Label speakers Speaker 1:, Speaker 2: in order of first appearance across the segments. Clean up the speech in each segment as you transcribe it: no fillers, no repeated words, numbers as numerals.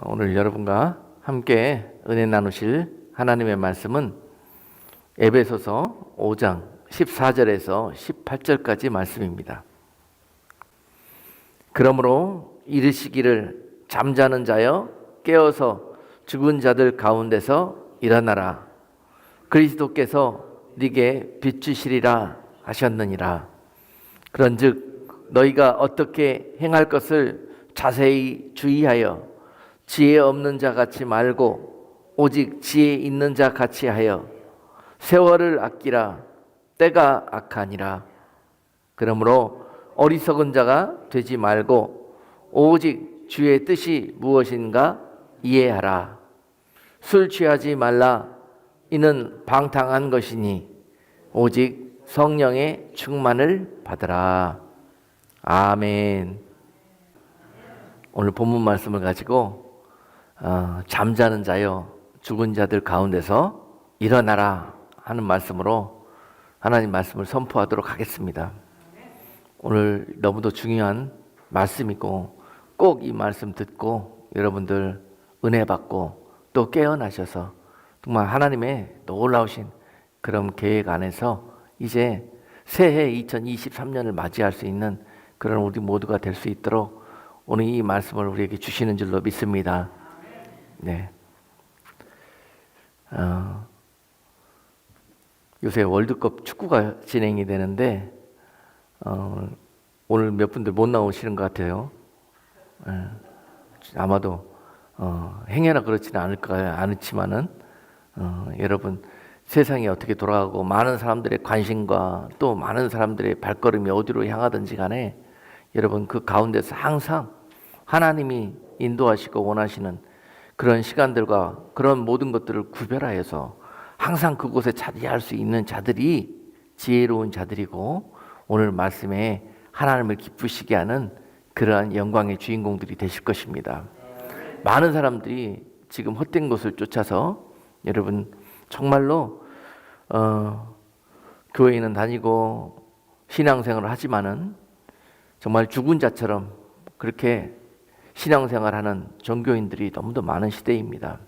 Speaker 1: 오늘 여러분과 함께 은혜 나누실 하나님의 말씀은 에베소서 5장 14절에서 18절까지 말씀입니다. 그러므로 이르시기를 잠자는 자여 깨어서 죽은 자들 가운데서 일어나라. 그리스도께서 네게 빛 주시리라 하셨느니라. 그런즉 너희가 어떻게 행할 것을 자세히 주의하여 지혜 없는 자 같이 말고 오직 지혜 있는 자 같이 하여 세월을 아끼라. 때가 악하니라. 그러므로 어리석은 자가 되지 말고 오직 주의 뜻이 무엇인가 이해하라. 술 취하지 말라. 이는 방탕한 것이니 오직 성령의 충만을 받으라. 아멘. 오늘 본문 말씀을 가지고 잠자는 자여 죽은 자들 가운데서 일어나라 하는 말씀으로 하나님 말씀을 선포하도록 하겠습니다. 오늘 너무도 중요한 말씀이고 꼭 이 말씀 듣고 여러분들 은혜 받고 또 깨어나셔서 정말 하나님의 놀라우신 그런 계획 안에서 이제 새해 2023년을 맞이할 수 있는 그런 우리 모두가 될 수 있도록 오늘 이 말씀을 우리에게 주시는 줄로 믿습니다. 네. 요새 월드컵 축구가 진행이 되는데 오늘 몇 분들 못 나오시는 것 같아요. 아마도 행여나 그렇지는 않지만은 여러분 세상이 어떻게 돌아가고 많은 사람들의 관심과 또 많은 사람들의 발걸음이 어디로 향하든지 간에 여러분 그 가운데서 항상 하나님이 인도하시고 원하시는 그런 시간들과 그런 모든 것들을 구별하여서 항상 그곳에 자리할 수 있는 자들이 지혜로운 자들이고 오늘 말씀에 하나님을 기쁘시게 하는 그러한 영광의 주인공들이 되실 것입니다. 많은 사람들이 지금 헛된 것을 쫓아서 여러분 정말로 교회에는 다니고 신앙생활을 하지만은 정말 죽은 자처럼 그렇게 신앙생활하는 종교인들이 너무도 많은 시대입니다.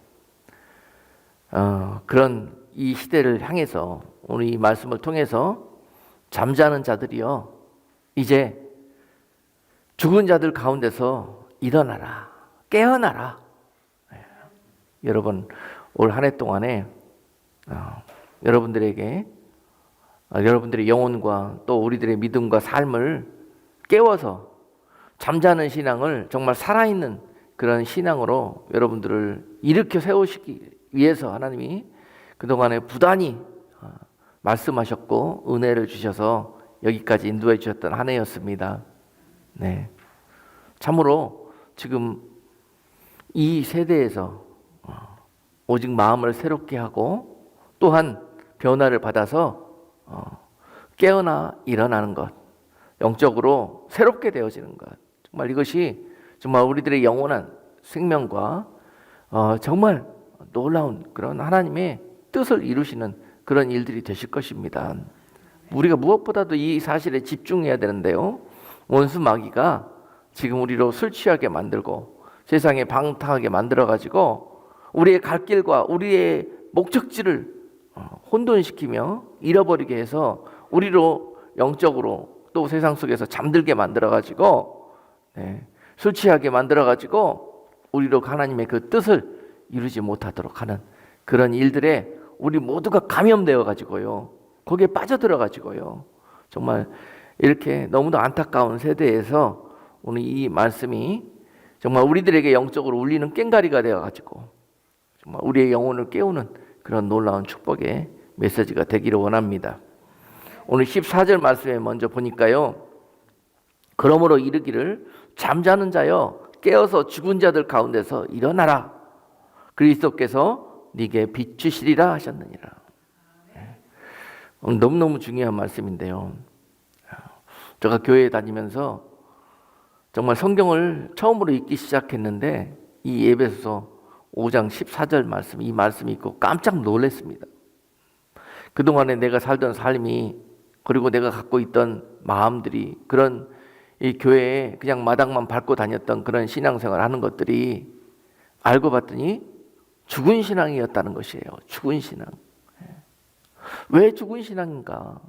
Speaker 1: 그런 이 시대를 향해서 오늘 이 말씀을 통해서 잠자는 자들이요 이제 죽은 자들 가운데서 일어나라, 깨어나라. 여러분 올 한 해 동안에 여러분들에게 여러분들의 영혼과 또 우리들의 믿음과 삶을 깨워서 잠자는 신앙을 정말 살아있는 그런 신앙으로 여러분들을 일으켜 세우시기 위해서 하나님이 그동안에 부단히 말씀하셨고 은혜를 주셔서 여기까지 인도해 주셨던 한 해였습니다. 네. 참으로 지금 이 세대에서 오직 마음을 새롭게 하고 또한 변화를 받아서 깨어나 일어나는 것, 영적으로 새롭게 되어지는 것, 정말 이것이 정말 우리들의 영원한 생명과 정말 놀라운 그런 하나님의 뜻을 이루시는 그런 일들이 되실 것입니다. 우리가 무엇보다도 이 사실에 집중해야 되는데요, 원수 마귀가 지금 우리로 술 취하게 만들고 세상에 방탕하게 만들어가지고 우리의 갈 길과 우리의 목적지를 혼돈시키며 잃어버리게 해서 우리로 영적으로 또 세상 속에서 잠들게 만들어가지고 술 취하게 만들어가지고 우리로 하나님의 그 뜻을 이루지 못하도록 하는 그런 일들에 우리 모두가 감염되어 가지고요 거기에 빠져들어 가지고요 정말 이렇게 너무도 안타까운 세대에서 오늘 이 말씀이 정말 우리들에게 영적으로 울리는 꽹과리가 되어 가지고 정말 우리의 영혼을 깨우는 그런 놀라운 축복의 메시지가 되기를 원합니다. 오늘 14절 말씀에 먼저 보니까요, 그러므로 이르기를 잠자는 자여 깨어서 죽은 자들 가운데서 일어나라. 그리스도께서 네게 빛 주시리라 하셨느니라. 너무너무 중요한 말씀인데요, 제가 교회에 다니면서 정말 성경을 처음으로 읽기 시작했는데 이 에베소서 5장 14절 말씀, 이 말씀이 있고 깜짝 놀랐습니다. 그동안에 내가 살던 삶이 그리고 내가 갖고 있던 마음들이 그런 이 교회에 그냥 마당만 밟고 다녔던 그런 신앙생활 하는 것들이 알고 봤더니 죽은 신앙이었다는 것이에요. 죽은 신앙. 왜 죽은 신앙인가?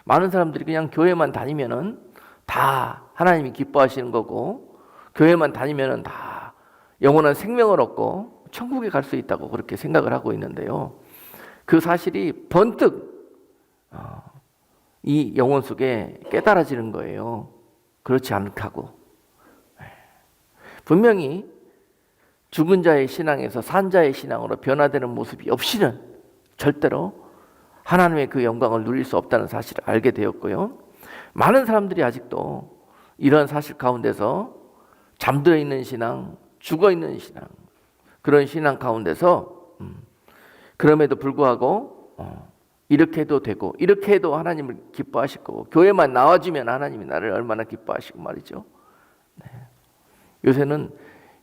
Speaker 1: 많은 사람들이 그냥 교회만 다니면은 다 하나님이 기뻐하시는 거고, 교회만 다니면은 다 영원한 생명을 얻고 천국에 갈 수 있다고 그렇게 생각을 하고 있는데요. 그 사실이 번뜩 이 영혼 속에 깨달아지는 거예요. 그렇지 않다고. 분명히 죽은 자의 신앙에서 산 자의 신앙으로 변화되는 모습이 없이는 절대로 하나님의 그 영광을 누릴 수 없다는 사실을 알게 되었고요. 많은 사람들이 아직도 이런 사실 가운데서 잠들어 있는 신앙, 죽어 있는 신앙, 그런 신앙 가운데서 그럼에도 불구하고 이렇게 해도 되고 이렇게 해도 하나님을 기뻐하실 거고, 교회만 나와주면 하나님이 나를 얼마나 기뻐하시고 말이죠. 네. 요새는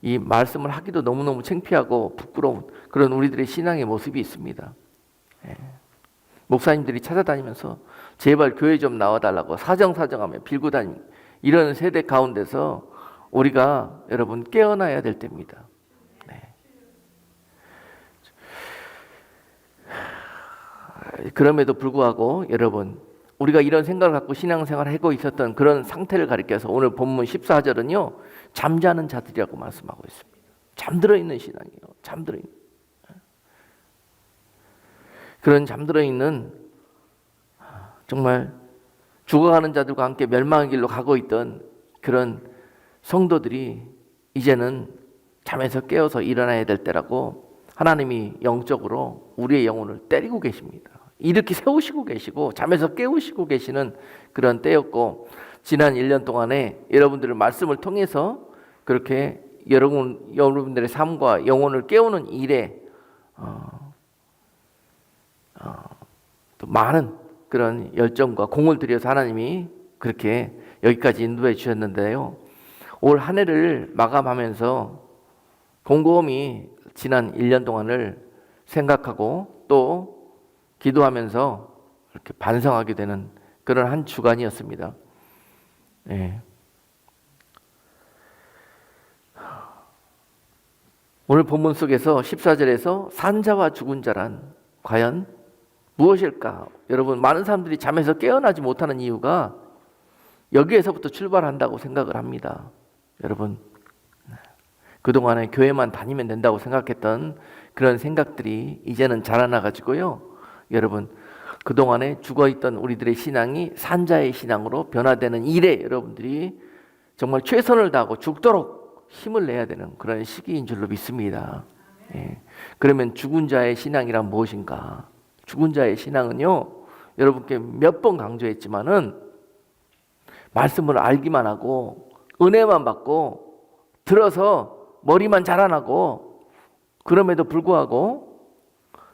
Speaker 1: 이 말씀을 하기도 너무너무 창피하고 부끄러운 그런 우리들의 신앙의 모습이 있습니다. 네. 목사님들이 찾아다니면서 제발 교회 좀 나와달라고 사정사정하며 빌고 다니는 이런 세대 가운데서 우리가 여러분 깨어나야 될 때입니다. 네. 그럼에도 불구하고 여러분, 우리가 이런 생각을 갖고 신앙생활을 하고 있었던 그런 상태를 가리켜서 오늘 본문 14절은요 잠자는 자들이라고 말씀하고 있습니다. 잠들어 있는 신앙이에요. 잠들어 있는, 그런 잠들어 있는 정말 죽어가는 자들과 함께 멸망의 길로 가고 있던 그런 성도들이 이제는 잠에서 깨어서 일어나야 될 때라고 하나님이 영적으로 우리의 영혼을 때리고 계십니다. 이렇게 세우시고 계시고 잠에서 깨우시고 계시는 그런 때였고, 지난 1년 동안에 여러분들의 말씀을 통해서 그렇게 여러분들의 삶과 영혼을 깨우는 일에 또 많은 그런 열정과 공을 들여서 하나님이 그렇게 여기까지 인도해 주셨는데요. 올 한 해를 마감하면서 곰곰이 지난 1년 동안을 생각하고 또 기도하면서 이렇게 반성하게 되는 그런 한 주간이었습니다. 네. 오늘 본문 속에서 14절에서 산자와 죽은 자란 과연 무엇일까? 여러분, 많은 사람들이 잠에서 깨어나지 못하는 이유가 여기에서부터 출발한다고 생각을 합니다. 여러분, 그동안에 교회만 다니면 된다고 생각했던 그런 생각들이 이제는 자라나가지고요. 여러분, 그동안에 죽어있던 우리들의 신앙이 산자의 신앙으로 변화되는 일에 여러분들이 정말 최선을 다하고 죽도록 힘을 내야 되는 그런 시기인 줄로 믿습니다. 예. 그러면 죽은 자의 신앙이란 무엇인가? 죽은 자의 신앙은요, 여러분께 몇 번 강조했지만은 말씀을 알기만 하고 은혜만 받고 들어서 머리만 자라나고, 그럼에도 불구하고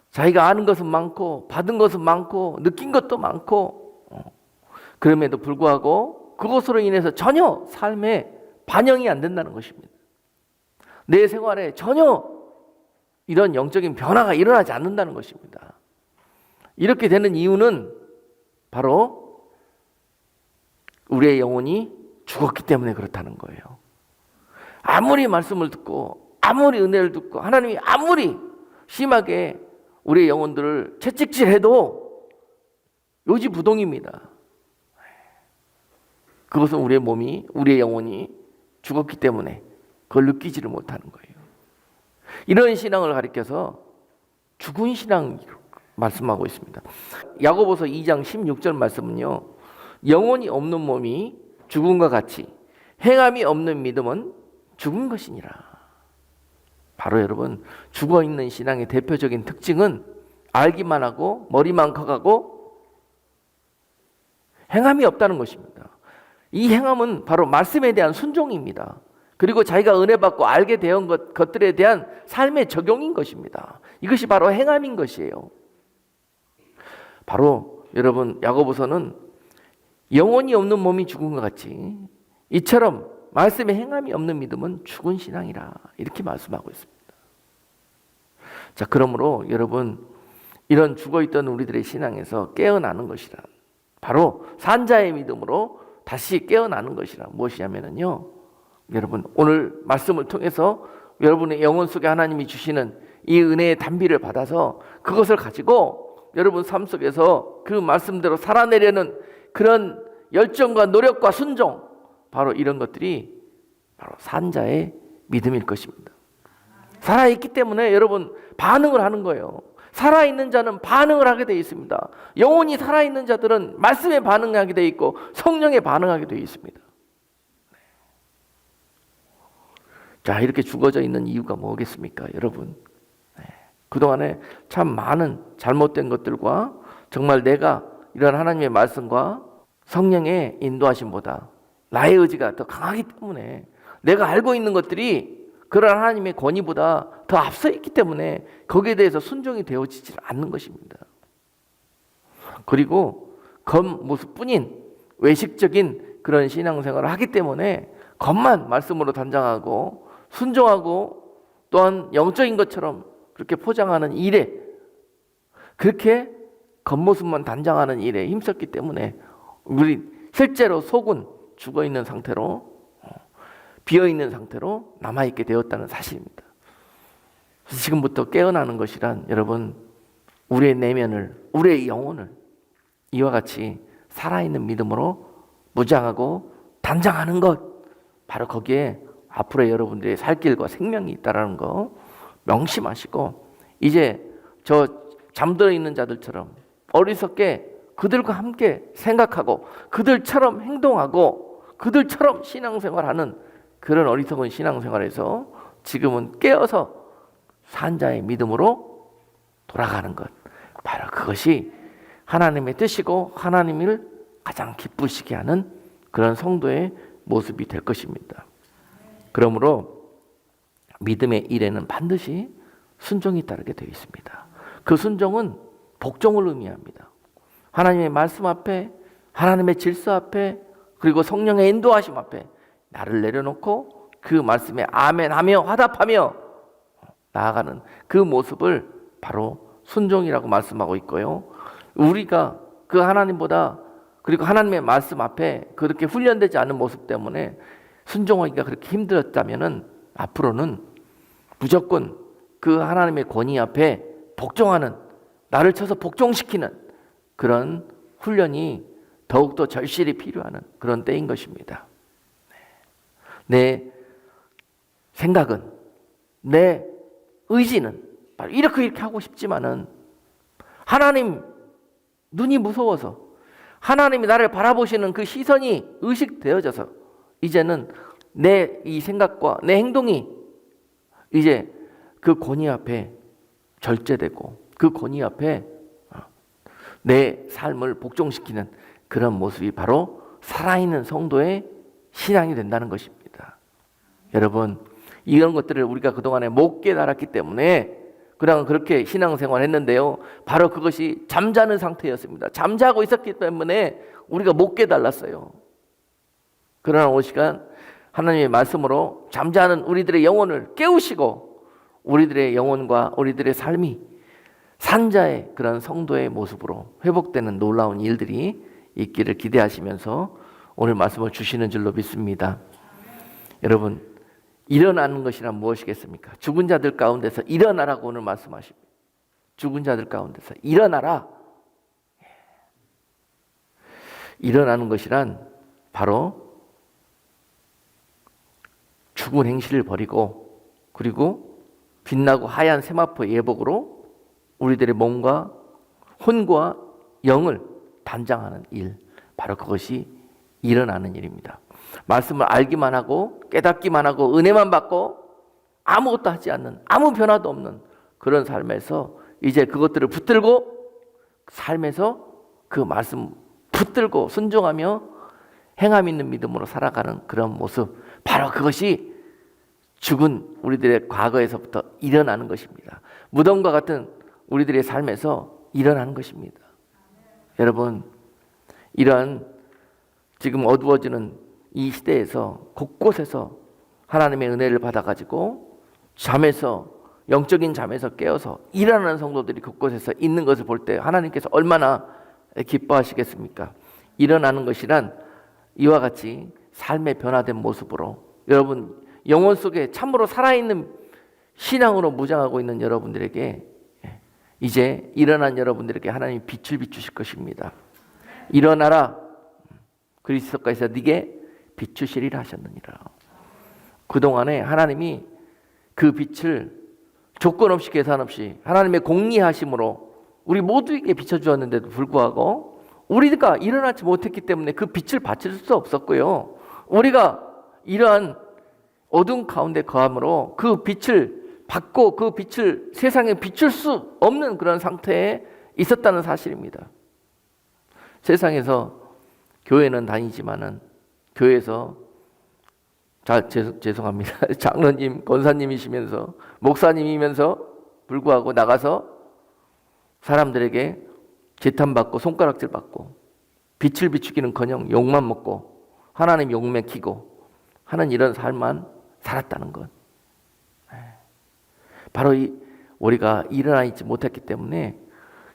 Speaker 1: 자기가 아는 것은 많고 받은 것은 많고 느낀 것도 많고, 그럼에도 불구하고 그것으로 인해서 전혀 삶에 반영이 안 된다는 것입니다. 내 생활에 전혀 이런 영적인 변화가 일어나지 않는다는 것입니다. 이렇게 되는 이유는 바로 우리의 영혼이 죽었기 때문에 그렇다는 거예요. 아무리 말씀을 듣고 아무리 은혜를 듣고 하나님이 아무리 심하게 우리의 영혼들을 채찍질해도 요지부동입니다. 그것은 우리의 몸이, 우리의 영혼이 죽었기 때문에 그걸 느끼지를 못하는 거예요. 이런 신앙을 가리켜서 죽은 신앙 말씀하고 있습니다. 야고보서 2장 16절 말씀은요, 영혼이 없는 몸이 죽음과 같이 행함이 없는 믿음은 죽은 것이니라. 바로 여러분, 죽어있는 신앙의 대표적인 특징은 알기만 하고 머리만 커가고 행함이 없다는 것입니다. 이 행함은 바로 말씀에 대한 순종입니다. 그리고 자기가 은혜 받고 알게 되은 것들에 대한 삶의 적용인 것입니다. 이것이 바로 행함인 것이에요. 바로 여러분, 야고보서는 영혼이 없는 몸이 죽은 것 같이 이처럼 말씀에 행함이 없는 믿음은 죽은 신앙이라, 이렇게 말씀하고 있습니다. 자, 그러므로 여러분, 이런 죽어있던 우리들의 신앙에서 깨어나는 것이라, 바로 산자의 믿음으로 다시 깨어나는 것이라 무엇이냐면요, 여러분, 오늘 말씀을 통해서 여러분의 영혼 속에 하나님이 주시는 이 은혜의 단비를 받아서 그것을 가지고 여러분 삶 속에서 그 말씀대로 살아내려는 그런 열정과 노력과 순종, 바로 이런 것들이 바로 산자의 믿음일 것입니다. 살아있기 때문에 여러분 반응을 하는 거예요. 살아있는 자는 반응을 하게 되어 있습니다. 영혼이 살아있는 자들은 말씀에 반응하게 되어 있고 성령에 반응하게 되어 있습니다. 자, 이렇게 죽어져 있는 이유가 뭐겠습니까, 여러분? 그동안에 참 많은 잘못된 것들과 정말 내가 이런 하나님의 말씀과 성령의 인도하심보다 나의 의지가 더 강하기 때문에, 내가 알고 있는 것들이 그런 하나님의 권위보다 더 앞서 있기 때문에 거기에 대해서 순종이 되어지지 않는 것입니다. 그리고 겉모습뿐인 외식적인 그런 신앙생활을 하기 때문에 겉만 말씀으로 단장하고 순종하고 또한 영적인 것처럼 그렇게 포장하는 일에, 그렇게 겉모습만 단장하는 일에 힘썼기 때문에 우리 실제로 속은 죽어있는 상태로, 비어있는 상태로 남아있게 되었다는 사실입니다. 그래서 지금부터 깨어나는 것이란, 여러분, 우리의 내면을, 우리의 영혼을 이와 같이 살아있는 믿음으로 무장하고 단장하는 것, 바로 거기에 앞으로 여러분들의 살 길과 생명이 있다는 거 명심하시고, 이제 저 잠들어 있는 자들처럼 어리석게 그들과 함께 생각하고 그들처럼 행동하고 그들처럼 신앙생활하는 그런 어리석은 신앙생활에서 지금은 깨어서 산자의 믿음으로 돌아가는 것, 바로 그것이 하나님의 뜻이고 하나님을 가장 기쁘시게 하는 그런 성도의 모습이 될 것입니다. 그러므로 믿음의 일에는 반드시 순종이 따르게 되어 있습니다. 그 순종은 복종을 의미합니다. 하나님의 말씀 앞에, 하나님의 질서 앞에, 그리고 성령의 인도하심 앞에 나를 내려놓고 그 말씀에 아멘하며 화답하며 나아가는 그 모습을 바로 순종이라고 말씀하고 있고요. 우리가 그 하나님보다, 그리고 하나님의 말씀 앞에 그렇게 훈련되지 않은 모습 때문에 순종하기가 그렇게 힘들었다면은 앞으로는 무조건 그 하나님의 권위 앞에 복종하는, 나를 쳐서 복종시키는 그런 훈련이 더욱더 절실히 필요한 그런 때인 것입니다. 내 생각은, 내 의지는 바로 이렇게 하고 싶지만은 하나님 눈이 무서워서, 하나님이 나를 바라보시는 그 시선이 의식되어져서 이제는 내 이 생각과 내 행동이 이제 그 권위 앞에 절제되고 그 권위 앞에 내 삶을 복종시키는 그런 모습이 바로 살아있는 성도의 신앙이 된다는 것입니다. 여러분, 이런 것들을 우리가 그동안에 못 깨달았기 때문에 그냥 그렇게 신앙생활 했는데요, 바로 그것이 잠자는 상태였습니다. 잠자고 있었기 때문에 우리가 못 깨달았어요. 그러나 오늘 시간 하나님의 말씀으로 잠자는 우리들의 영혼을 깨우시고 우리들의 영혼과 우리들의 삶이 산자의 그런 성도의 모습으로 회복되는 놀라운 일들이 있기를 기대하시면서 오늘 말씀을 주시는 줄로 믿습니다. 여러분, 일어나는 것이란 무엇이겠습니까? 죽은 자들 가운데서 일어나라고 오늘 말씀하십니다. 죽은 자들 가운데서 일어나라. 일어나는 것이란 바로 죽은 행실을 버리고, 그리고 빛나고 하얀 세마포 예복으로 우리들의 몸과 혼과 영을 단장하는 일, 바로 그것이 일어나는 일입니다. 말씀을 알기만 하고 깨닫기만 하고 은혜만 받고 아무것도 하지 않는, 아무 변화도 없는 그런 삶에서 이제 그것들을 붙들고 삶에서 그 말씀 붙들고 순종하며 행함 있는 믿음으로 살아가는 그런 모습, 바로 그것이 죽은 우리들의 과거에서부터 일어나는 것입니다. 무덤과 같은 우리들의 삶에서 일어나는 것입니다. 여러분, 이런 지금 어두워지는 이 시대에서 곳곳에서 하나님의 은혜를 받아가지고 잠에서, 영적인 잠에서 깨어서 일어나는 성도들이 곳곳에서 있는 것을 볼 때 하나님께서 얼마나 기뻐하시겠습니까? 일어나는 것이란 이와 같이 삶의 변화된 모습으로 여러분 영혼 속에 참으로 살아있는 신앙으로 무장하고 있는 여러분들에게 이제 일어난 여러분들에게 하나님이 빛을 비추실 것입니다. 일어나라, 그리스도께서 네게 비추시리라 하셨느니라. 그동안에 하나님이 그 빛을 조건 없이 계산 없이 하나님의 공리하심으로 우리 모두에게 비춰주었는데도 불구하고 우리가 일어나지 못했기 때문에 그 빛을 받칠 수 없었고요. 우리가 이러한 어두운 가운데 거함으로 그 빛을 받고 그 빛을 세상에 비출 수 없는 그런 상태에 있었다는 사실입니다. 세상에서 교회는 다니지만은 교회에서 죄송합니다. 장로님, 권사님이시면서 목사님이면서 불구하고 나가서 사람들에게 재탄받고 손가락질 받고 빛을 비추기는커녕 욕만 먹고 하나님 욕 먹히고 하는 이런 삶만 살았다는 것. 바로 우리가 일어나 있지 못했기 때문에,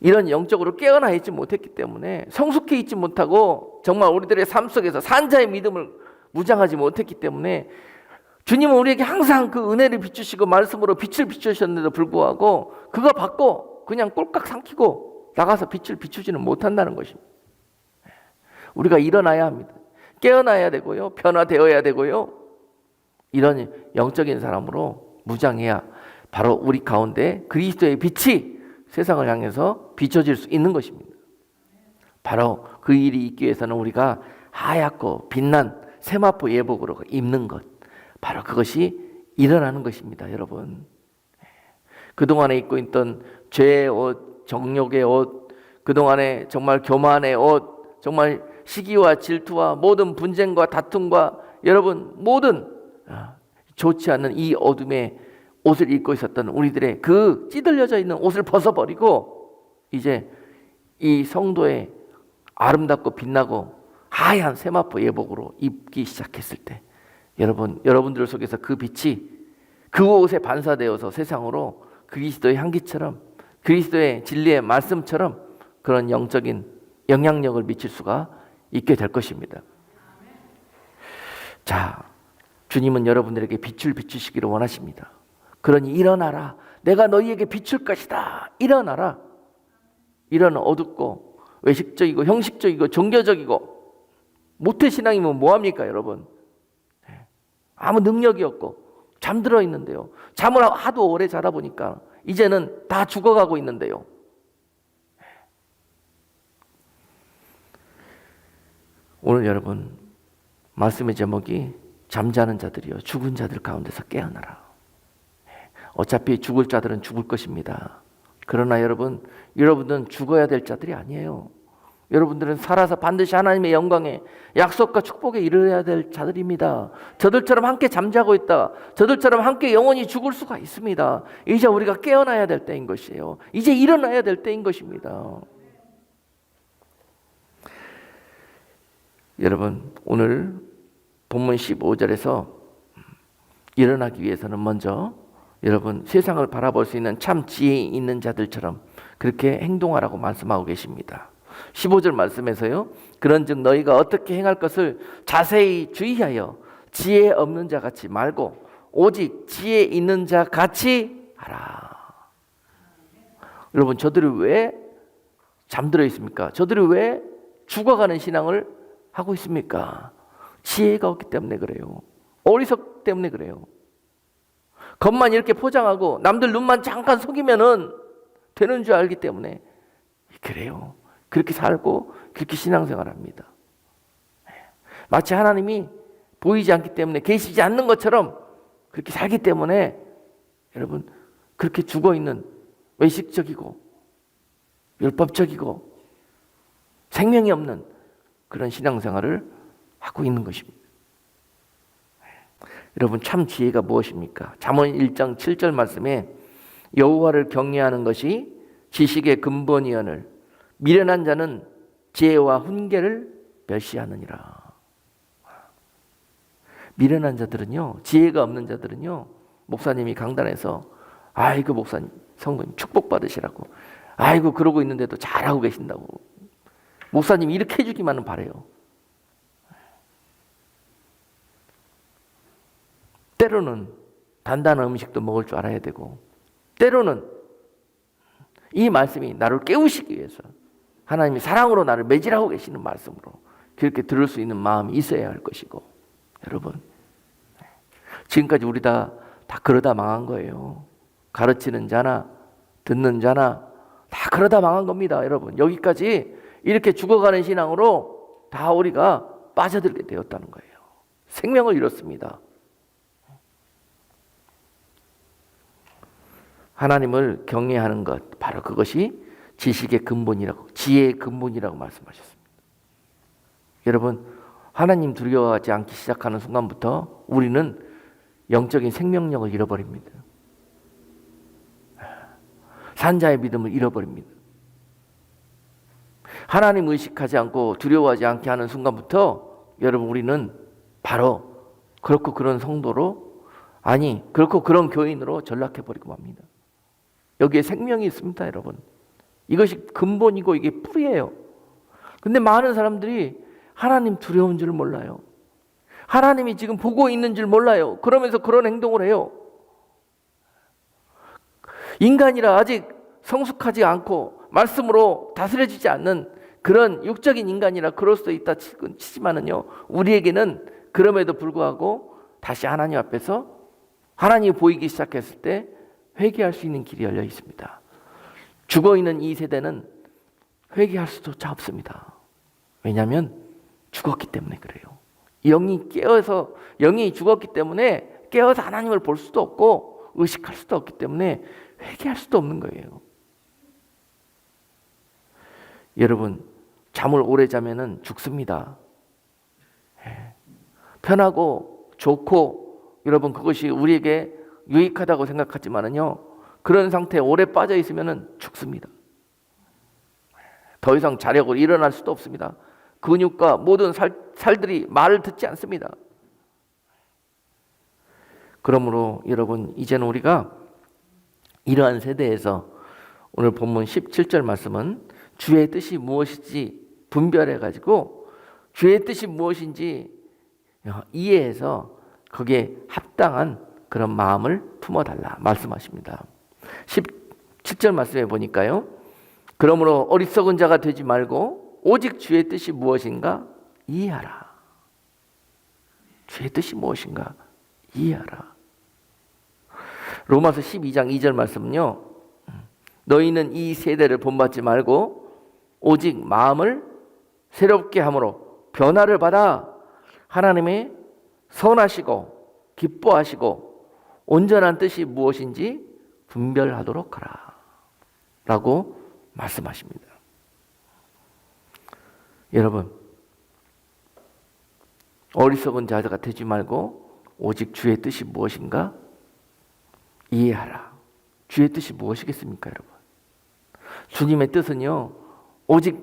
Speaker 1: 이런 영적으로 깨어나 있지 못했기 때문에, 성숙해 있지 못하고 정말 우리들의 삶 속에서 산자의 믿음을 무장하지 못했기 때문에 주님은 우리에게 항상 그 은혜를 비추시고 말씀으로 빛을 비추셨는데도 불구하고 그거 받고 그냥 꼴깍 삼키고 나가서 빛을 비추지는 못한다는 것입니다. 우리가 일어나야 합니다. 깨어나야 되고요, 변화되어야 되고요, 이런 영적인 사람으로 무장해야 바로 우리 가운데 그리스도의 빛이 세상을 향해서 비춰질 수 있는 것입니다. 바로 그 일이 있기 위해서는 우리가 하얗고 빛난 세마포 예복으로 입는 것, 바로 그것이 일어나는 것입니다. 여러분, 그동안에 입고 있던 죄의 옷, 정욕의 옷, 그동안에 정말 교만의 옷, 정말 시기와 질투와 모든 분쟁과 다툼과 여러분 모든 좋지 않는 이 어둠의 옷을 입고 있었던 우리들의 그 찌들려져 있는 옷을 벗어버리고 이제 이 성도의 아름답고 빛나고 하얀 세마포 예복으로 입기 시작했을 때, 여러분들 속에서 그 빛이 그 옷에 반사되어서 세상으로 그리스도의 향기처럼, 그리스도의 진리의 말씀처럼 그런 영적인 영향력을 미칠 수가 있게 될 것입니다. 자, 주님은 여러분들에게 빛을 비추시기를 원하십니다. 그러니 일어나라, 내가 너희에게 비출 것이다. 일어나라. 이런 어둡고 외식적이고 형식적이고 종교적이고 모태신앙이면 뭐합니까 여러분? 아무 능력이 없고 잠들어 있는데요, 잠을 하도 오래 자다 보니까 이제는 다 죽어가고 있는데요. 오늘 여러분 말씀의 제목이 잠자는 자들이요 죽은 자들 가운데서 깨어나라. 어차피 죽을 자들은 죽을 것입니다. 그러나 여러분들은 죽어야 될 자들이 아니에요. 여러분들은 살아서 반드시 하나님의 영광에 약속과 축복에 이르러야 될 자들입니다. 저들처럼 함께 잠자고 있다, 저들처럼 함께 영원히 죽을 수가 있습니다. 이제 우리가 깨어나야 될 때인 것이에요. 이제 일어나야 될 때인 것입니다. 여러분, 오늘 본문 15절에서 일어나기 위해서는 먼저 여러분 세상을 바라볼 수 있는 참 지혜 있는 자들처럼 그렇게 행동하라고 말씀하고 계십니다. 15절 말씀에서요, 그런즉 너희가 어떻게 행할 것을 자세히 주의하여 지혜 없는 자 같이 말고 오직 지혜 있는 자 같이 하라. 여러분, 저들이 왜 잠들어 있습니까? 저들이 왜 죽어가는 신앙을 하고 있습니까? 지혜가 없기 때문에 그래요. 어리석 때문에 그래요. 겉만 이렇게 포장하고 남들 눈만 잠깐 속이면은 되는 줄 알기 때문에 그래요. 그렇게 살고 그렇게 신앙생활합니다. 마치 하나님이 보이지 않기 때문에 계시지 않는 것처럼 그렇게 살기 때문에 여러분 그렇게 죽어있는 외식적이고 율법적이고 생명이 없는 그런 신앙생활을 하고 있는 것입니다. 여러분, 참 지혜가 무엇입니까? 잠언 1장 7절 말씀에 여호와를 경외하는 것이 지식의 근본이거늘 미련한 자는 지혜와 훈계를 멸시하느니라. 미련한 자들은요, 지혜가 없는 자들은요, 목사님이 강단에서 아이고 목사님 성도님 축복 받으시라고, 아이고 그러고 있는데도 잘하고 계신다고 목사님 이렇게 해주기만은 바래요. 때로는 단단한 음식도 먹을 줄 알아야 되고, 때로는 이 말씀이 나를 깨우시기 위해서 하나님이 사랑으로 나를 매질하고 계시는 말씀으로 그렇게 들을 수 있는 마음이 있어야 할 것이고, 여러분 지금까지 우리 다 그러다 망한 거예요. 가르치는 자나 듣는 자나 다 그러다 망한 겁니다. 여러분 여기까지 이렇게 죽어가는 신앙으로 다 우리가 빠져들게 되었다는 거예요. 생명을 잃었습니다. 하나님을 경외하는 것, 바로 그것이 지식의 근본이라고, 지혜의 근본이라고 말씀하셨습니다. 여러분 하나님 두려워하지 않기 시작하는 순간부터 우리는 영적인 생명력을 잃어버립니다. 산자의 믿음을 잃어버립니다. 하나님 의식하지 않고 두려워하지 않게 하는 순간부터 여러분 우리는 바로 그렇고 그런 성도로, 아니 그렇고 그런 교인으로 전락해버리고 맙니다. 여기에 생명이 있습니다. 여러분 이것이 근본이고 이게 뿌리예요. 근데 많은 사람들이 하나님 두려운 줄 몰라요. 하나님이 지금 보고 있는 줄 몰라요. 그러면서 그런 행동을 해요. 인간이라 아직 성숙하지 않고 말씀으로 다스려지지 않는 그런 육적인 인간이라 그럴 수도 있다 치지만은요, 우리에게는 그럼에도 불구하고 다시 하나님 앞에서 하나님이 보이기 시작했을 때 회개할 수 있는 길이 열려 있습니다. 죽어있는 이 세대는 회개할 수조차 없습니다. 왜냐하면 죽었기 때문에 그래요. 영이 죽었기 때문에 깨어서 하나님을 볼 수도 없고 의식할 수도 없기 때문에 회개할 수도 없는 거예요. 여러분 잠을 오래 자면은 죽습니다. 편하고 좋고 여러분 그것이 우리에게 유익하다고 생각하지만은요, 그런 상태에 오래 빠져 있으면은 죽습니다. 더 이상 자력으로 일어날 수도 없습니다. 근육과 모든 살들이 말을 듣지 않습니다. 그러므로 여러분 이제는 우리가 이러한 세대에서 오늘 본문 17절 말씀은 주의 뜻이 무엇인지 분별해 가지고 주의 뜻이 무엇인지 이해해서 거기에 합당한 그런 마음을 품어달라 말씀하십니다. 17절 말씀에 보니까요, 그러므로 어리석은 자가 되지 말고 오직 주의 뜻이 무엇인가 이해하라. 주의 뜻이 무엇인가 이해하라. 로마서 12장 2절 말씀은요, 너희는 이 세대를 본받지 말고 오직 마음을 새롭게 함으로 변화를 받아 하나님의 선하시고 기뻐하시고 온전한 뜻이 무엇인지 분별하도록 하라 라고 말씀하십니다. 여러분 어리석은 자가 되지 말고 오직 주의 뜻이 무엇인가 이해하라. 주의 뜻이 무엇이겠습니까, 여러분? 주님의 뜻은요, 오직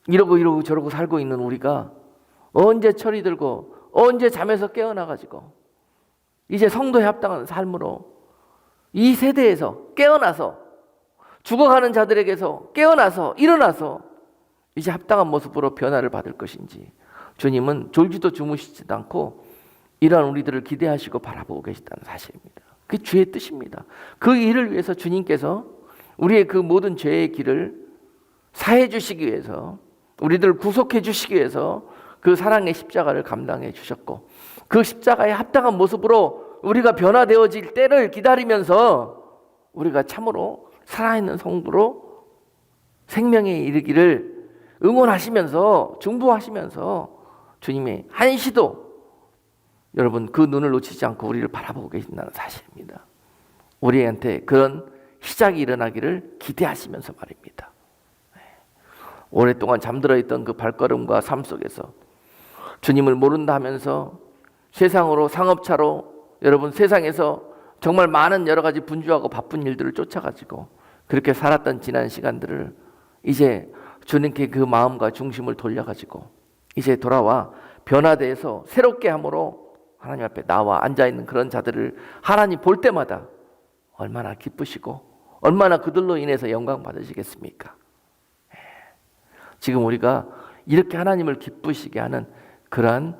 Speaker 1: 이러고 저러고 살고 있는 우리가 언제 철이 들고 언제 잠에서 깨어나가지고 이제 성도에 합당한 삶으로 이 세대에서 깨어나서 죽어가는 자들에게서 깨어나서 일어나서 이제 합당한 모습으로 변화를 받을 것인지, 주님은 졸지도 주무시지도 않고 이러한 우리들을 기대하시고 바라보고 계시다는 사실입니다. 그게 주의 뜻입니다. 그 일을 위해서 주님께서 우리의 그 모든 죄의 길을 사해 주시기 위해서, 우리들을 구속해 주시기 위해서 그 사랑의 십자가를 감당해 주셨고, 그 십자가에 합당한 모습으로 우리가 변화되어질 때를 기다리면서 우리가 참으로 살아있는 성도로 생명에 이르기를 응원하시면서 중보하시면서 주님의 한시도 여러분 그 눈을 놓치지 않고 우리를 바라보고 계신다는 사실입니다. 우리한테 그런 시작이 일어나기를 기대하시면서 말입니다. 오랫동안 잠들어 있던 그 발걸음과 삶 속에서 주님을 모른다 하면서 세상으로 상업차로 여러분 세상에서 정말 많은 여러 가지 분주하고 바쁜 일들을 쫓아가지고 그렇게 살았던 지난 시간들을 이제 주님께 그 마음과 중심을 돌려가지고 이제 돌아와 변화돼서 새롭게 함으로 하나님 앞에 나와 앉아있는 그런 자들을 하나님 볼 때마다 얼마나 기쁘시고 얼마나 그들로 인해서 영광 받으시겠습니까? 지금 우리가 이렇게 하나님을 기쁘시게 하는 그러한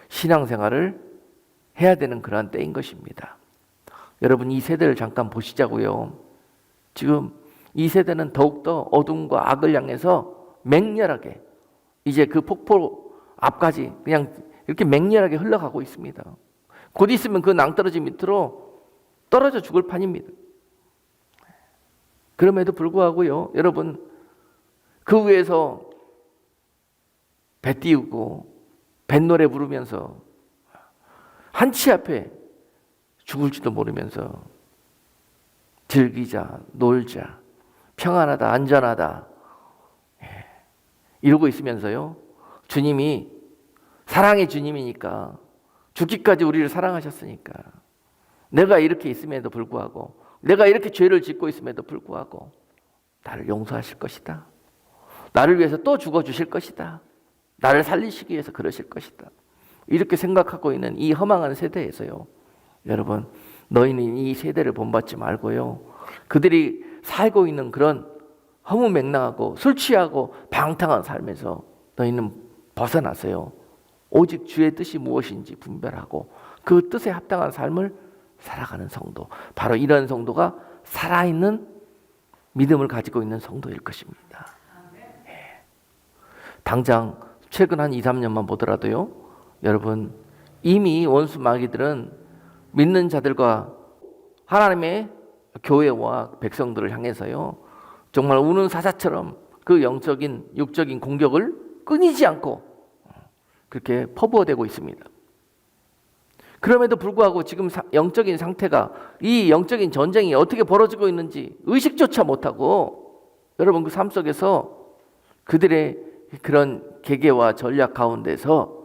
Speaker 1: 신앙생활을 해야 되는 그러한 때인 것입니다. 여러분 이 세대를 잠깐 보시자고요. 지금 이 세대는 더욱더 어둠과 악을 향해서 맹렬하게 이제 그 폭포 앞까지 그냥 이렇게 맹렬하게 흘러가고 있습니다. 곧 있으면 그 낭떠러지 밑으로 떨어져 죽을 판입니다. 그럼에도 불구하고요, 여러분 그 위에서 배 띄우고 뱃노래 부르면서 한치 앞에 죽을지도 모르면서 즐기자, 놀자, 평안하다, 안전하다 이러고 있으면서요, 주님이 사랑의 주님이니까 죽기까지 우리를 사랑하셨으니까 내가 이렇게 있음에도 불구하고, 내가 이렇게 죄를 짓고 있음에도 불구하고 나를 용서하실 것이다, 나를 위해서 또 죽어주실 것이다, 나를 살리시기 위해서 그러실 것이다, 이렇게 생각하고 있는 이 허망한 세대에서요, 여러분 너희는 이 세대를 본받지 말고요, 그들이 살고 있는 그런 허무맹랑하고 술 취하고 방탕한 삶에서 너희는 벗어나세요. 오직 주의 뜻이 무엇인지 분별하고 그 뜻에 합당한 삶을 살아가는 성도, 바로 이런 성도가 살아있는 믿음을 가지고 있는 성도일 것입니다. 당장 최근 한 2, 3년만 보더라도요, 여러분 이미 원수 마귀들은 믿는 자들과 하나님의 교회와 백성들을 향해서요, 정말 우는 사자처럼 그 영적인 육적인 공격을 끊이지 않고 그렇게 퍼부어대고 있습니다. 그럼에도 불구하고 지금 영적인 상태가, 이 영적인 전쟁이 어떻게 벌어지고 있는지 의식조차 못하고 여러분 그 삶 속에서 그들의 그런 계계와 전략 가운데서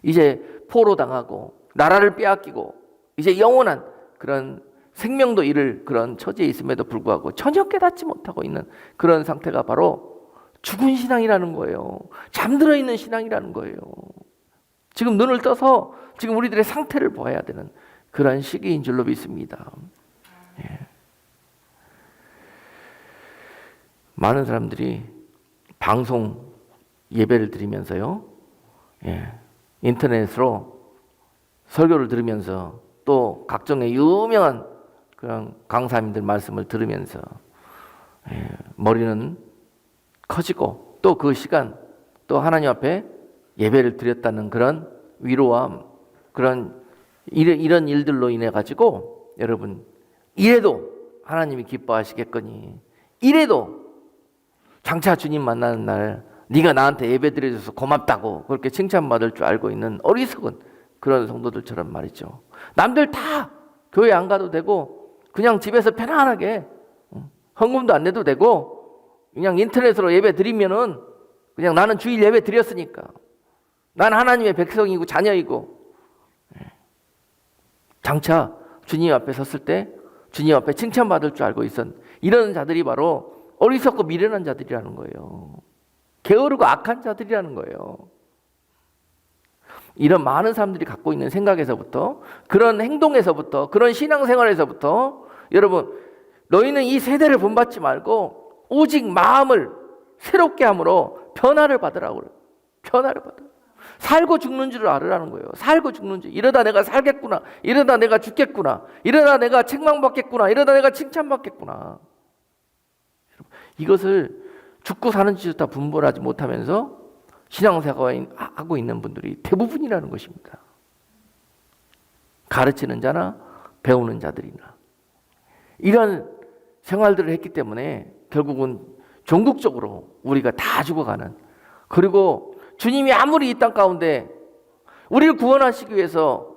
Speaker 1: 이제 포로당하고 나라를 빼앗기고 이제 영원한 그런 생명도 잃을 그런 처지에 있음에도 불구하고 전혀 깨닫지 못하고 있는 그런 상태가 바로 죽은 신앙이라는 거예요. 잠들어 있는 신앙이라는 거예요. 지금 눈을 떠서 지금 우리들의 상태를 보아야 되는 그런 시기인 줄로 믿습니다. 예. 많은 사람들이 방송 예배를 드리면서요, 예, 인터넷으로 설교를 들으면서 또 각종의 유명한 그런 강사님들 말씀을 들으면서 머리는 커지고 또 그 시간 또 하나님 앞에 예배를 드렸다는 그런 위로와 그런 이런 일들로 인해 가지고 여러분 이래도 하나님이 기뻐하시겠거니, 이래도 장차 주님 만나는 날 네가 나한테 예배 드려줘서 고맙다고 그렇게 칭찬받을 줄 알고 있는 어리석은 그런 성도들처럼 말이죠. 남들 다 교회 안 가도 되고 그냥 집에서 편안하게 헌금도 안 내도 되고 그냥 인터넷으로 예배 드리면은 그냥 나는 주일 예배 드렸으니까, 나는 하나님의 백성이고 자녀이고, 장차 주님 앞에 섰을 때 주님 앞에 칭찬받을 줄 알고 있었 이런 자들이 바로 어리석고 미련한 자들이라는 거예요. 게으르고 악한 자들이라는 거예요. 이런 많은 사람들이 갖고 있는 생각에서부터, 그런 행동에서부터, 그런 신앙생활에서부터 여러분 너희는 이 세대를 본받지 말고 오직 마음을 새롭게 함으로 변화를 받으라고 그래요. 변화를 받으라. 살고 죽는 줄을 알으라는 거예요. 살고 죽는 줄. 이러다 내가 살겠구나, 이러다 내가 죽겠구나, 이러다 내가 책망받겠구나, 이러다 내가 칭찬받겠구나. 이것을 죽고 사는 짓을 다 분별하지 못하면서 신앙생활 하고 있는 분들이 대부분이라는 것입니다. 가르치는 자나 배우는 자들이나 이런 생활들을 했기 때문에 결국은 종국적으로 우리가 다 죽어가는, 그리고 주님이 아무리 이 땅 가운데 우리를 구원하시기 위해서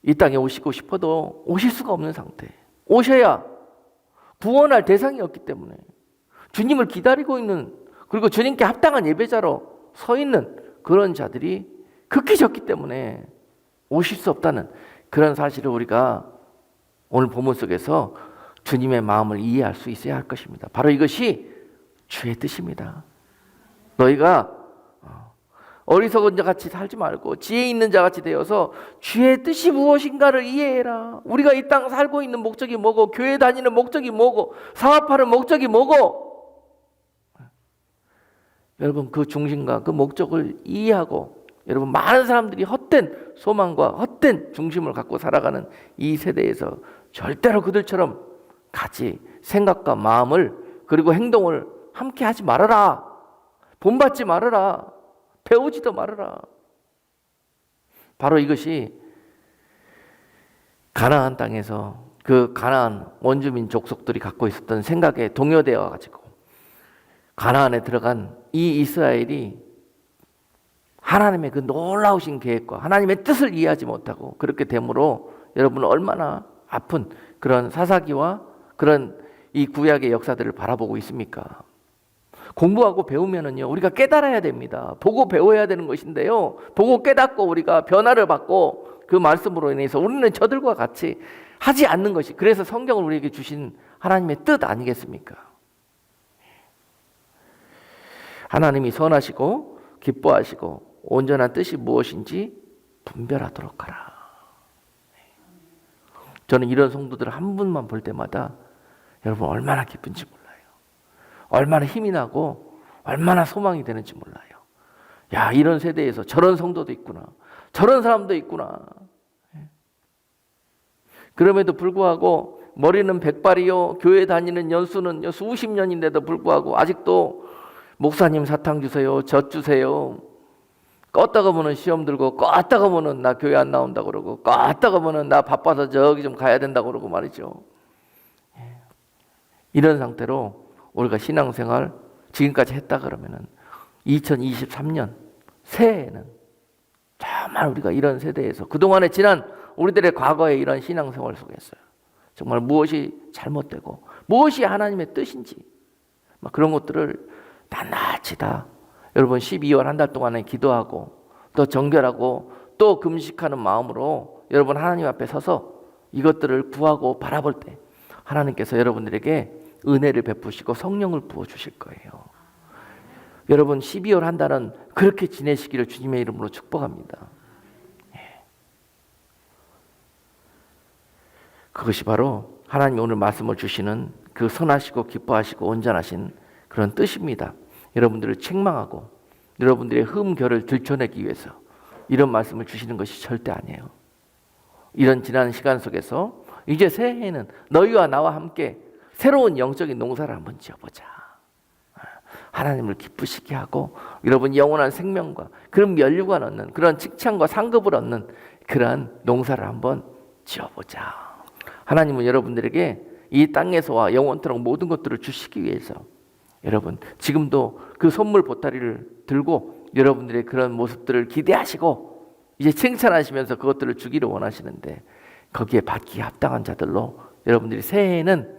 Speaker 1: 이 땅에 오시고 싶어도 오실 수가 없는 상태, 오셔야 구원할 대상이 없기 때문에 주님을 기다리고 있는, 그리고 주님께 합당한 예배자로 서 있는 그런 자들이 극히 적기 때문에 오실 수 없다는 그런 사실을 우리가 오늘 본문 속에서 주님의 마음을 이해할 수 있어야 할 것입니다. 바로 이것이 주의 뜻입니다. 너희가 어리석은 자 같이 살지 말고 지혜 있는 자 같이 되어서 주의 뜻이 무엇인가를 이해해라. 우리가 이 땅 살고 있는 목적이 뭐고, 교회 다니는 목적이 뭐고, 사업하는 목적이 뭐고, 여러분 그 중심과 그 목적을 이해하고 여러분 많은 사람들이 헛된 소망과 헛된 중심을 갖고 살아가는 이 세대에서 절대로 그들처럼 같이 생각과 마음을 그리고 행동을 함께 하지 말아라. 본받지 말아라. 배우지도 말아라. 바로 이것이 가나안 땅에서 그 가나안 원주민 족속들이 갖고 있었던 생각에 동요되어 가지고 가나안에 들어간 이 이스라엘이 하나님의 그 놀라우신 계획과 하나님의 뜻을 이해하지 못하고 그렇게 되므로 여러분은 얼마나 아픈 그런 사사기와 그런 이 구약의 역사들을 바라보고 있습니까? 공부하고 배우면은요, 우리가 깨달아야 됩니다. 보고 배워야 되는 것인데요, 보고 깨닫고 우리가 변화를 받고 그 말씀으로 인해서 우리는 저들과 같이 하지 않는 것이, 그래서 성경을 우리에게 주신 하나님의 뜻 아니겠습니까? 하나님이 선하시고 기뻐하시고 온전한 뜻이 무엇인지 분별하도록 하라. 저는 이런 성도들 한 분만 볼 때마다 여러분 얼마나 기쁜지 몰라요. 얼마나 힘이 나고 얼마나 소망이 되는지 몰라요. 야, 이런 세대에서 저런 성도도 있구나. 저런 사람도 있구나. 그럼에도 불구하고 머리는 백발이요, 교회 다니는 연수는 수십 년인데도 불구하고 아직도 목사님 사탕 주세요, 젖 주세요. 껐다가 보면 시험 들고, 껐다가 보면 나 교회 안 나온다고 그러고, 껐다가 보면 나 바빠서 저기 좀 가야 된다고 그러고 말이죠. 이런 상태로 우리가 신앙생활 지금까지 했다 그러면은 2023년 새해에는 정말 우리가 이런 세대에서 그동안에 지난 우리들의 과거의 이런 신앙생활 속에서 정말 무엇이 잘못되고 무엇이 하나님의 뜻인지 그런 것들을 낱낱이 다 여러분 12월 한 달 동안에 기도하고 또 정결하고 또 금식하는 마음으로 여러분 하나님 앞에 서서 이것들을 구하고 바라볼 때 하나님께서 여러분들에게 은혜를 베푸시고 성령을 부어주실 거예요. 여러분 12월 한 달은 그렇게 지내시기를 주님의 이름으로 축복합니다. 그것이 바로 하나님이 오늘 말씀을 주시는 그 선하시고 기뻐하시고 온전하신 그런 뜻입니다. 여러분들을 책망하고 여러분들의 흠결을 들춰내기 위해서 이런 말씀을 주시는 것이 절대 아니에요. 이런 지난 시간 속에서 이제 새해에는 너희와 나와 함께 새로운 영적인 농사를 한번 지어보자. 하나님을 기쁘시게 하고 여러분 영원한 생명과 그런 면류관 얻는 그런 칭찬과 상급을 얻는 그러한 농사를 한번 지어보자. 하나님은 여러분들에게 이 땅에서와 영원토록 모든 것들을 주시기 위해서 여러분 지금도 그 선물 보따리를 들고 여러분들의 그런 모습들을 기대하시고 이제 칭찬하시면서 그것들을 주기를 원하시는데 거기에 받기 합당한 자들로 여러분들이 새해에는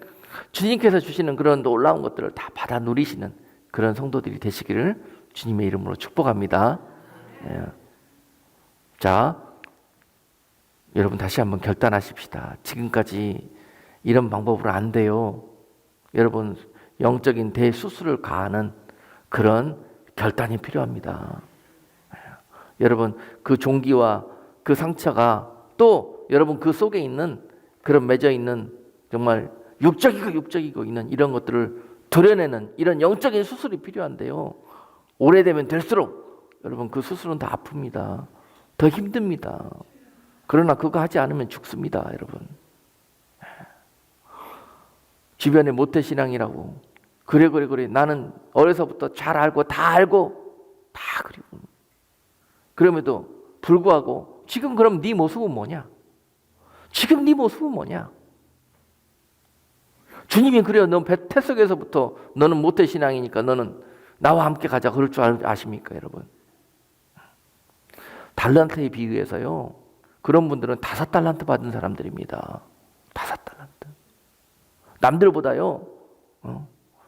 Speaker 1: 주님께서 주시는 그런 놀라운 것들을 다 받아 누리시는 그런 성도들이 되시기를 주님의 이름으로 축복합니다. 자, 여러분 다시 한번 결단하십시다. 지금까지 이런 방법으로 안 돼요. 여러분 영적인 대수술을 가하는 그런 결단이 필요합니다. 여러분 그 종기와 그 상처가 또 여러분 그 속에 있는 그런 맺어 있는 정말 육적이고 있는 이런 것들을 도려내는 이런 영적인 수술이 필요한데요. 오래되면 될수록 여러분 그 수술은 더 아픕니다. 더 힘듭니다. 그러나 그거 하지 않으면 죽습니다, 여러분. 주변에 모태신앙이라고 그래 나는 어려서부터 잘 알고 다 그리고 그럼에도 불구하고 지금 그럼 네 모습은 뭐냐? 지금 네 모습은 뭐냐? 주님이 그래요. 너 태속에서부터 너는 모태신앙이니까 너는 나와 함께 가자 그럴 줄 아십니까, 여러분? 달란트에 비유해서요. 그런 분들은 5달란트 받은 사람들입니다. 5달란트. 남들보다요.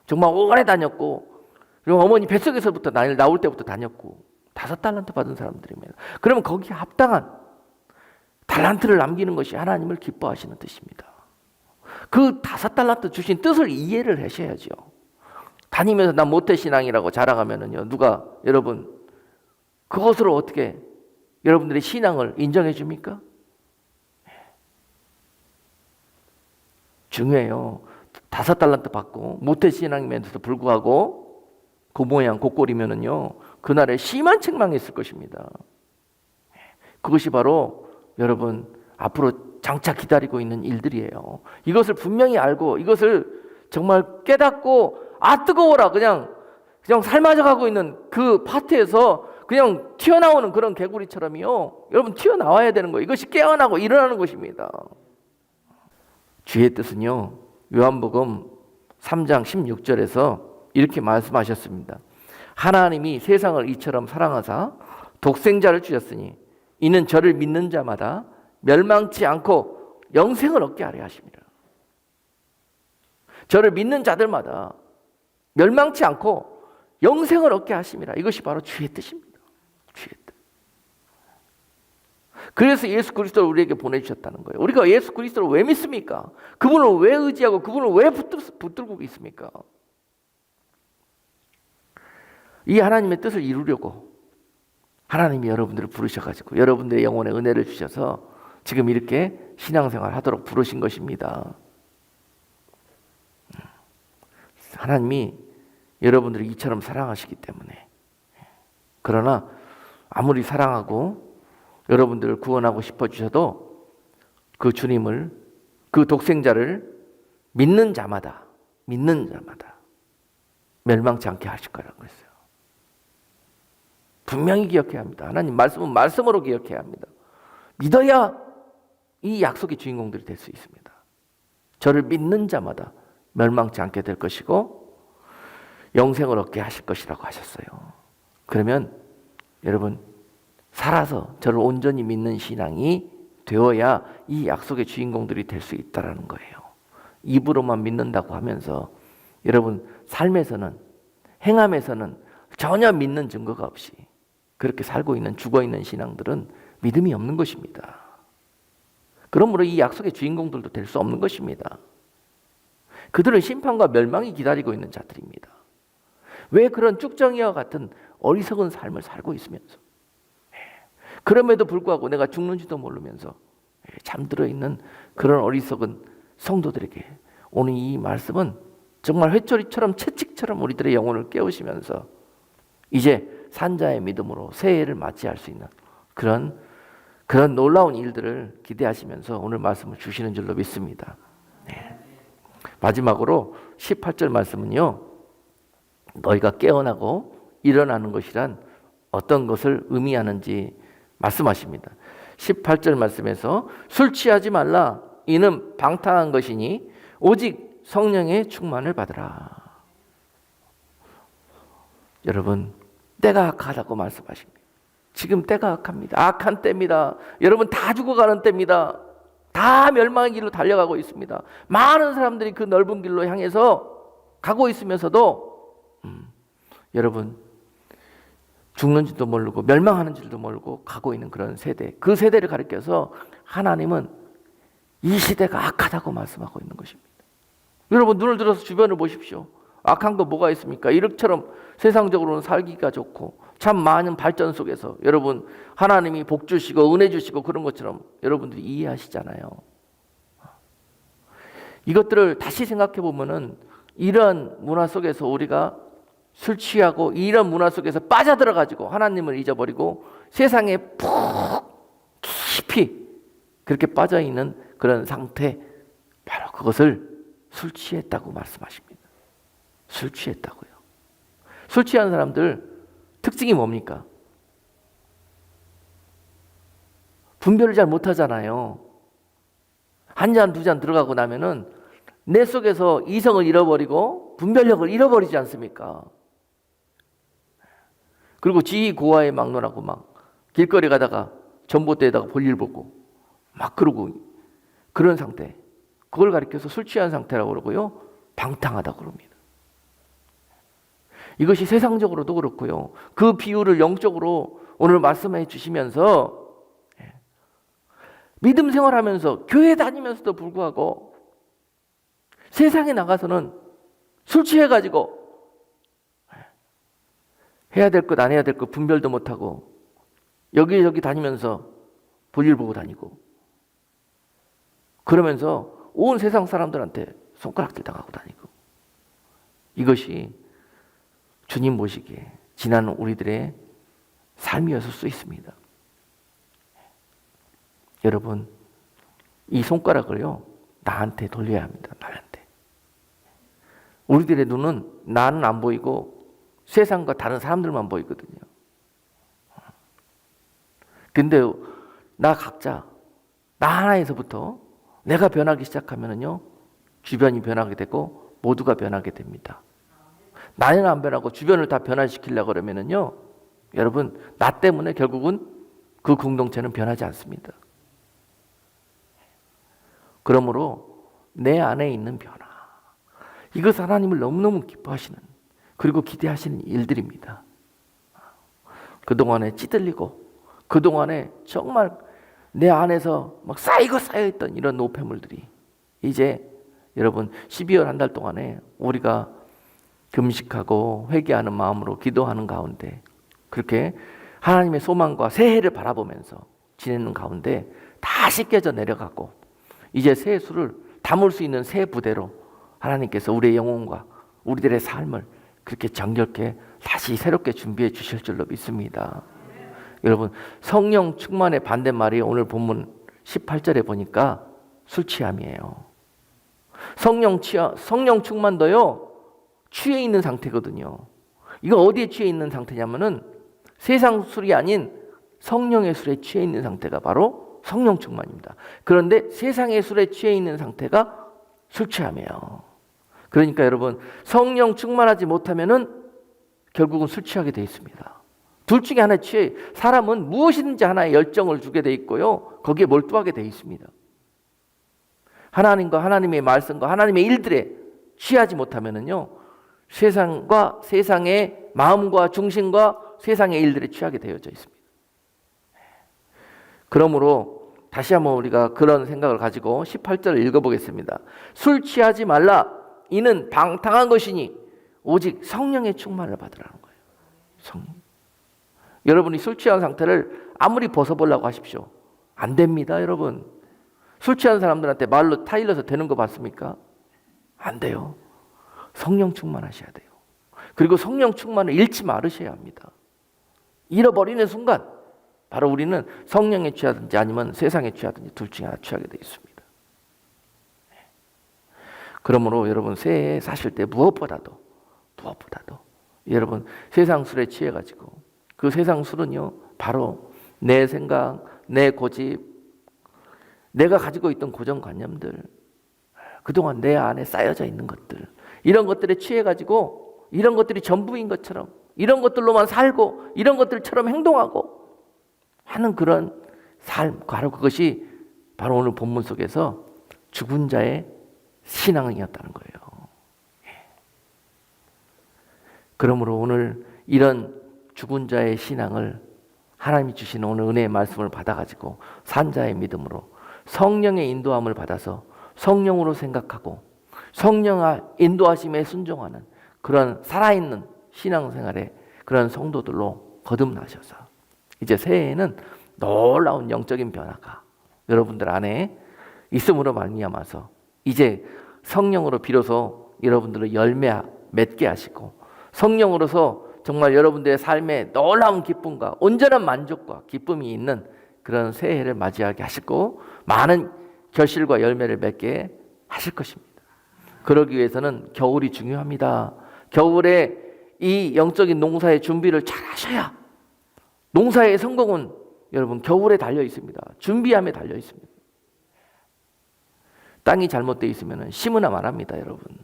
Speaker 1: 정말 오래 다녔고 그리고 어머니 뱃속에서부터 나올 때부터 다녔고 5달란트 받은 사람들입니다. 그러면 거기에 합당한 달란트를 남기는 것이 하나님을 기뻐하시는 뜻입니다. 그 5달란트 주신 뜻을 이해를 하셔야죠. 다니면서 난 모태신앙이라고 자랑하면은요, 누가 여러분 그것으로 어떻게 여러분들의 신앙을 인정해 줍니까? 중요해요. 5달란트 받고 모태신앙이면서도 불구하고 그 모양 그 꼴이면은요, 그날에 심한 책망이 있을 것입니다. 그것이 바로 여러분 앞으로 장차 기다리고 있는 일들이에요. 이것을 분명히 알고 이것을 정말 깨닫고 뜨거워라 그냥 삶아져 가고 있는 그 파트에서 그냥 튀어나오는 그런 개구리처럼요. 여러분 튀어나와야 되는 거예요. 이것이 깨어나고 일어나는 것입니다. 주의 뜻은요. 요한복음 3장 16절에서 이렇게 말씀하셨습니다. 하나님이 세상을 이처럼 사랑하사 독생자를 주셨으니 이는 저를 믿는 자마다 멸망치 않고 영생을 얻게 하려 하심이라. 저를 믿는 자들마다 멸망치 않고 영생을 얻게 하심이라. 이것이 바로 주의 뜻입니다. 주의 뜻. 그래서 예수 그리스도를 우리에게 보내주셨다는 거예요. 우리가 예수 그리스도를 왜 믿습니까? 그분을 왜 의지하고 그분을 왜 붙들고 있습니까? 이 하나님의 뜻을 이루려고 하나님이 여러분들을 부르셔가지고 여러분들의 영혼에 은혜를 주셔서 지금 이렇게 신앙생활 하도록 부르신 것입니다. 하나님이 여러분들을 이처럼 사랑하시기 때문에. 그러나 아무리 사랑하고 여러분들을 구원하고 싶어 주셔도 그 주님을, 그 독생자를 믿는 자마다 멸망치 않게 하실 거라고 그랬어요. 분명히 기억해야 합니다. 하나님 말씀은 말씀으로 기억해야 합니다. 믿어야 이 약속의 주인공들이 될 수 있습니다. 저를 믿는 자마다 멸망치 않게 될 것이고 영생을 얻게 하실 것이라고 하셨어요. 그러면 여러분 살아서 저를 온전히 믿는 신앙이 되어야 이 약속의 주인공들이 될 수 있다는 거예요. 입으로만 믿는다고 하면서 여러분 삶에서는, 행함에서는 전혀 믿는 증거가 없이 그렇게 살고 있는, 죽어있는 신앙들은 믿음이 없는 것입니다. 그러므로 이 약속의 주인공들도 될 수 없는 것입니다. 그들은 심판과 멸망이 기다리고 있는 자들입니다. 왜 그런 쭉정이와 같은 어리석은 삶을 살고 있으면서, 그럼에도 불구하고 내가 죽는지도 모르면서 잠들어 있는 그런 어리석은 성도들에게 오늘 이 말씀은 정말 회초리처럼 채찍처럼 우리들의 영혼을 깨우시면서 이제 산자의 믿음으로 새해를 맞이할 수 있는 그런 놀라운 일들을 기대하시면서 오늘 말씀을 주시는 줄로 믿습니다. 네. 마지막으로 18절 말씀은요, 너희가 깨어나고 일어나는 것이란 어떤 것을 의미하는지 말씀하십니다. 18절 말씀에서 술 취하지 말라, 이는 방탕한 것이니 오직 성령의 충만을 받으라. 여러분 때가 악하다고 말씀하십니다. 지금 때가 악합니다. 악한 때입니다. 여러분 다 죽어가는 때입니다. 다 멸망의 길로 달려가고 있습니다. 많은 사람들이 그 넓은 길로 향해서 가고 있으면서도 여러분 죽는지도 모르고 멸망하는 줄도 모르고 가고 있는 그런 세대, 그 세대를 가리켜서 하나님은 이 시대가 악하다고 말씀하고 있는 것입니다. 여러분 눈을 들어서 주변을 보십시오. 악한 거 뭐가 있습니까? 이렇게처럼 세상적으로는 살기가 좋고 참 많은 발전 속에서 여러분 하나님이 복 주시고 은혜 주시고 그런 것처럼 여러분들이 이해하시잖아요. 이것들을 다시 생각해 보면은 이런 문화 속에서 우리가 술 취하고 이런 문화 속에서 빠져들어가지고 하나님을 잊어버리고 세상에 푹 깊이 그렇게 빠져있는 그런 상태, 바로 그것을 술 취했다고 말씀하십니다. 술 취했다고요. 술 취한 사람들 특징이 뭡니까? 분별을 잘 못하잖아요. 한 잔, 두 잔 들어가고 나면은 내 속에서 이성을 잃어버리고 분별력을 잃어버리지 않습니까? 그리고 지희 고아에 막론하고 막 길거리 가다가 전봇대에다가 볼일 보고 막 그러고 그런 상태, 그걸 가리켜서 술 취한 상태라고 그러고요, 방탕하다고 그럽니다. 이것이 세상적으로도 그렇고요, 그 비유를 영적으로 오늘 말씀해 주시면서 믿음 생활하면서 교회 다니면서도 불구하고 세상에 나가서는 술 취해가지고 해야 될 것 안 해야 될 것 분별도 못하고 여기저기 다니면서 볼일 보고 다니고 그러면서 온 세상 사람들한테 손가락질 당하고 다니고, 이것이 주님 모시기에 지난 우리들의 삶이었을 수 있습니다. 여러분, 이 손가락을요, 나한테 돌려야 합니다. 나한테. 우리들의 눈은 나는 안 보이고 세상과 다른 사람들만 보이거든요. 근데 나 각자, 나 하나에서부터 내가 변하기 시작하면은요, 주변이 변하게 되고 모두가 변하게 됩니다. 나는 안 변하고 주변을 다 변화시키려고 그러면은요, 여러분, 나 때문에 결국은 그 공동체는 변하지 않습니다. 그러므로 내 안에 있는 변화, 이것 하나님을 너무너무 기뻐하시는, 그리고 기대하시는 일들입니다. 그동안에 찌들리고 그동안에 정말 내 안에서 막 쌓여있던 이런 노폐물들이 이제 여러분 12월 한 달 동안에 우리가 금식하고 회개하는 마음으로 기도하는 가운데 그렇게 하나님의 소망과 새해를 바라보면서 지내는 가운데 다 씻겨져 내려가고 이제 새 수를 담을 수 있는 새 부대로 하나님께서 우리의 영혼과 우리들의 삶을 그렇게 정결케 다시 새롭게 준비해 주실 줄로 믿습니다. 여러분, 성령 충만의 반대말이 오늘 본문 18절에 보니까 술 취함이에요. 성령 충만도요, 취해 있는 상태거든요. 이거 어디에 취해 있는 상태냐면은 세상 술이 아닌 성령의 술에 취해 있는 상태가 바로 성령 충만입니다. 그런데 세상의 술에 취해 있는 상태가 술 취함이에요. 그러니까 여러분, 성령 충만하지 못하면은 결국은 술 취하게 돼 있습니다. 둘 중에 하나에 취해, 사람은 무엇이든지 하나에 열정을 주게 돼 있고요, 거기에 몰두하게 돼 있습니다. 하나님과 하나님의 말씀과 하나님의 일들에 취하지 못하면은요, 세상과 세상의 마음과 중심과 세상의 일들에 취하게 되어져 있습니다. 그러므로 다시 한번 우리가 그런 생각을 가지고 18절을 읽어보겠습니다. 술 취하지 말라. 이는 방탕한 것이니 오직 성령의 충만을 받으라는 거예요. 성령. 여러분이 술 취한 상태를 아무리 벗어보려고 하십시오. 안 됩니다, 여러분. 술 취한 사람들한테 말로 타일러서 되는 거 봤습니까? 안 돼요. 성령 충만하셔야 돼요. 그리고 성령 충만을 잃지 말으셔야 합니다. 잃어버리는 순간 바로 우리는 성령에 취하든지 아니면 세상에 취하든지 둘 중에 하나 취하게 되어 있습니다. 그러므로 여러분, 새해에 사실 때 무엇보다도 여러분, 세상 술에 취해가지고 그 세상 술은요, 바로 내 생각, 내 고집, 내가 가지고 있던 고정관념들, 그동안 내 안에 쌓여져 있는 것들, 이런 것들에 취해가지고 이런 것들이 전부인 것처럼 이런 것들로만 살고 이런 것들처럼 행동하고 하는 그런 삶, 바로 그것이 바로 오늘 본문 속에서 죽은 자의 신앙이었다는 거예요. 그러므로 오늘 이런 죽은 자의 신앙을 하나님이 주시는 오늘 은혜의 말씀을 받아가지고 산 자의 믿음으로 성령의 인도함을 받아서 성령으로 생각하고 성령의 인도하심에 순종하는 그런 살아있는 신앙생활의 그런 성도들로 거듭나셔서 이제 새해에는 놀라운 영적인 변화가 여러분들 안에 있음으로 말미암아서 이제 성령으로 비로소 여러분들을 열매 맺게 하시고 성령으로서 정말 여러분들의 삶에 놀라운 기쁨과 온전한 만족과 기쁨이 있는 그런 새해를 맞이하게 하시고 많은 결실과 열매를 맺게 하실 것입니다. 그러기 위해서는 겨울이 중요합니다. 겨울에 이 영적인 농사의 준비를 잘 하셔야 농사의 성공은 여러분 겨울에 달려 있습니다. 준비함에 달려 있습니다. 땅이 잘못되어 있으면 심으나 말합니다, 여러분.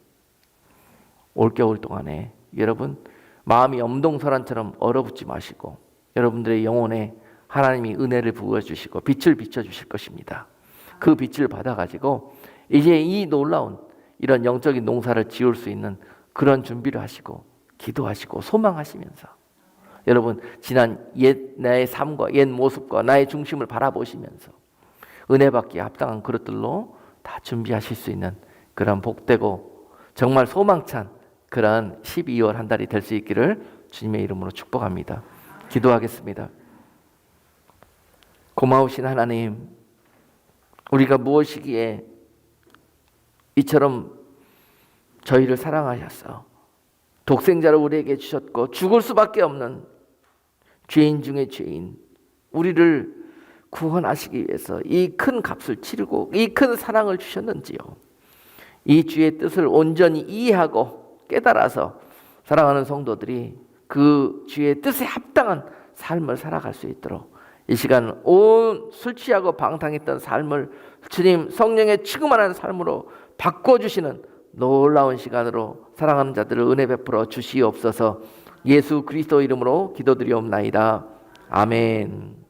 Speaker 1: 올겨울 동안에 여러분 마음이 엄동설한처럼 얼어붙지 마시고 여러분들의 영혼에 하나님이 은혜를 부어주시고 빛을 비춰주실 것입니다. 그 빛을 받아가지고 이제 이 놀라운 이런 영적인 농사를 지을 수 있는 그런 준비를 하시고 기도하시고 소망하시면서 여러분 지난 나의 삶과 옛 모습과 나의 중심을 바라보시면서 은혜 받기에 합당한 그릇들로 다 준비하실 수 있는 그런 복되고 정말 소망찬 그런 12월 한 달이 될 수 있기를 주님의 이름으로 축복합니다. 기도하겠습니다. 고마우신 하나님, 우리가 무엇이기에 이처럼 저희를 사랑하셔서 독생자를 우리에게 주셨고 죽을 수밖에 없는 죄인 중에 죄인, 우리를 구원하시기 위해서 이 큰 값을 치르고 이 큰 사랑을 주셨는지요. 이 주의 뜻을 온전히 이해하고 깨달아서 사랑하는 성도들이 그 주의 뜻에 합당한 삶을 살아갈 수 있도록 이 시간 온 술 취하고 방탕했던 삶을 주님 성령의 취급하는 삶으로 바꿔주시는 놀라운 시간으로 사랑하는 자들을 은혜 베풀어 주시옵소서. 예수 그리스도 이름으로 기도드리옵나이다. 아멘.